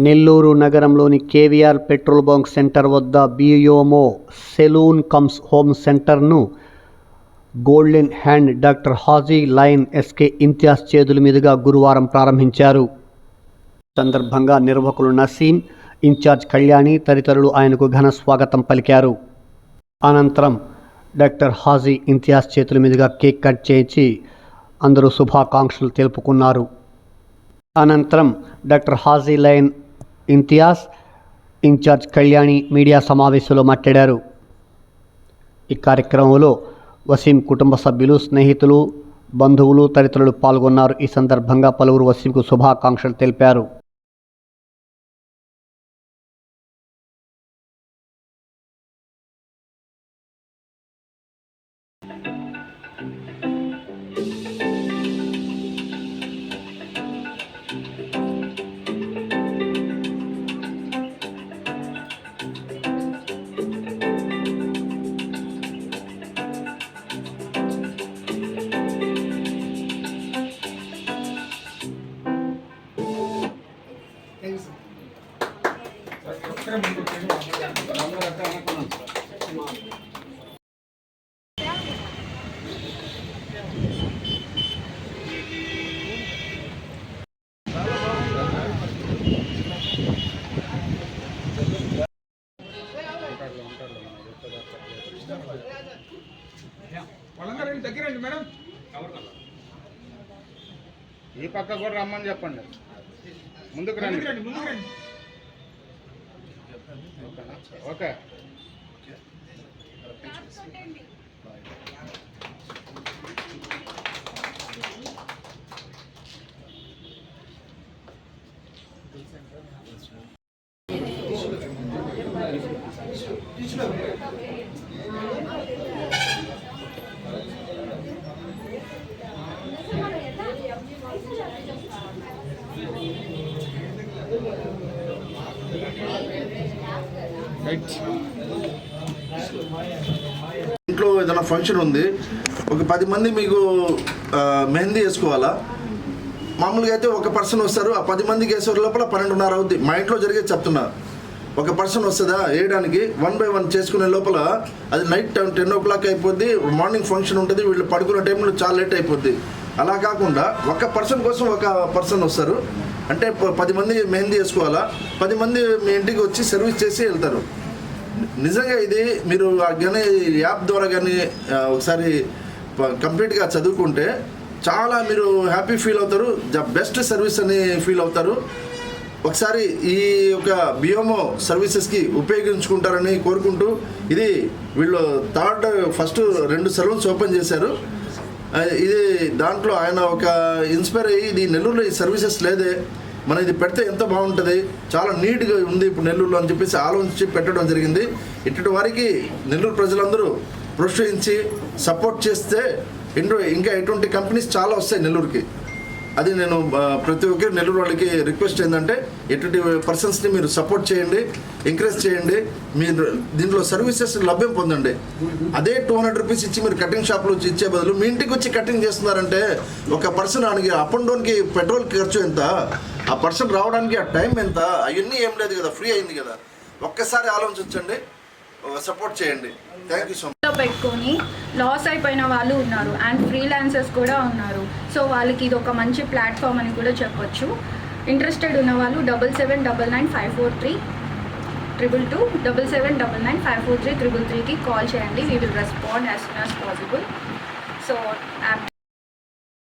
నెల్లూరు నగరంలోని KVR petrol bunk centre వద్ద బియోమో సెలూన్ కమ్స్ హోమ్ సెంటర్ను గోల్డెన్ హ్యాండ్ డాక్టర్ హాజీ లైన్ ఎస్కే ఇంతియాజ్ చేతుల మీదుగా గురువారం ప్రారంభించారు. సందర్భంగా నిర్వాహకులు నసీం, ఇన్ఛార్జ్ కళ్యాణి తదితరులు ఆయనకు ఘన స్వాగతం పలికారు. అనంతరం డాక్టర్ హాజీ ఇంతియాజ్ చేతుల మీదుగా కేక్ కట్ చేయించి అందరూ శుభాకాంక్షలు తెలుపుకున్నారు. అనంతరం డాక్టర్ హాజీ లైన్ ఇంతియాజ్, ఇన్ఛార్జ్ కళ్యాణి మీడియా సమావేశంలో మాట్లాడారు. ఈ కార్యక్రమంలో వసీం కుటుంబ సభ్యులు, స్నేహితులు, బంధువులు తదితరులు పాల్గొన్నారు. ఈ సందర్భంగా పలువురు వసీంకు శుభాకాంక్షలు తెలిపారు. దగ్గరండి మేడం, ఈ పక్క కూడా రమ్మని చెప్పండి. ముందుకు రండి. ఓకే. ఇంట్లో ఏదైనా ఫంక్షన్ ఉంది, ఒక 10 మంది మీకు మెహందీ వేసుకోవాలా. మామూలుగా అయితే ఒక పర్సన్ వస్తారు, ఆ 10 మందికి వేసే లోపల 12:30 అవుద్ది. మా ఇంట్లో జరిగేది చెప్తున్నా. ఒక పర్సన్ వస్తుందా వేయడానికి, 1 by 1 చేసుకునే లోపల అది నైట్ 10 o'clock అయిపోద్ది. మార్నింగ్ ఫంక్షన్ ఉంటుంది, వీళ్ళు పడుకునే టైంలో చాలా లేట్ అయిపోద్ది. అలా కాకుండా ఒక పర్సన్ కోసం ఒక పర్సన్ వస్తారు. అంటే 10 మంది మెహందీ వేసుకోవాలా, 10 మంది మీ ఇంటికి వచ్చి సర్వీస్ చేసి వెళ్తారు. నిజంగా ఇది మీరు కానీ యాప్ ద్వారా కానీ ఒకసారి కంప్లీట్గా చదువుకుంటే చాలా మీరు హ్యాపీ ఫీల్ అవుతారు, ద బెస్ట్ సర్వీస్ అని ఫీల్ అవుతారు. ఒకసారి ఈ యొక్క బియోమో సర్వీసెస్కి ఉపయోగించుకుంటారని కోరుకుంటూ, ఇది వీళ్ళు ఫస్ట్ 2 సలూన్స్ ఓపెన్ చేశారు. ఇది దాంట్లో ఆయన ఒక ఇన్స్పైర్ అయ్యి, ఇది నెల్లూరులో ఈ సర్వీసెస్ లేదే, మనం ఇది పెడితే ఎంత బాగుంటుంది, చాలా నీట్గా ఉంది ఇప్పుడు నెల్లూరులో అని చెప్పేసి ఆలోచించి పెట్టడం జరిగింది. ఇటు వారికి నెల్లూరు ప్రజలందరూ ప్రోత్సహించి సపోర్ట్ చేస్తే ఇంకా ఎటువంటి కంపెనీస్ చాలా వస్తాయి నెల్లూరుకి. అది నేను ప్రతి ఒక్కరి నెల్లూరు వాళ్ళకి రిక్వెస్ట్ ఏంటంటే, ఎటువంటి పర్సన్స్ని మీరు సపోర్ట్ చేయండి, ఎంకరేజ్ చేయండి. మీరు దీంట్లో సర్వీసెస్ లభ్యం పొందండి. అదే 200 రూపీస్ ఇచ్చి మీరు కటింగ్ షాప్లో ఇచ్చే బదులు మీ ఇంటికి వచ్చి కటింగ్ చేస్తున్నారంటే, ఒక పర్సన్ ఆయనకి అప్ అండ్ డౌన్కి పెట్రోల్ ఖర్చు ఎంత, ఆ పర్సన్ రావడానికి ఆ టైం ఎంత, అవన్నీ ఏం లేదు కదా, ఫ్రీ అయింది కదా. ఒక్కసారి ఆలోచించండి, సపోర్ట్ చేయండి. Thank you so much. పెట్టుకొని లాస్ అయిపోయిన వాళ్ళు ఉన్నారు, అండ్ ఫ్రీలాన్సర్స్ కూడా ఉన్నారు. సో వాళ్ళకి ఇది ఒక మంచి ప్లాట్ఫామ్ అని కూడా చెప్పొచ్చు. ఇంట్రెస్టెడ్ ఉన్న వాళ్ళు 7799543222 7799543333కి కాల్ చేయండి. We will respond as soon as possible. So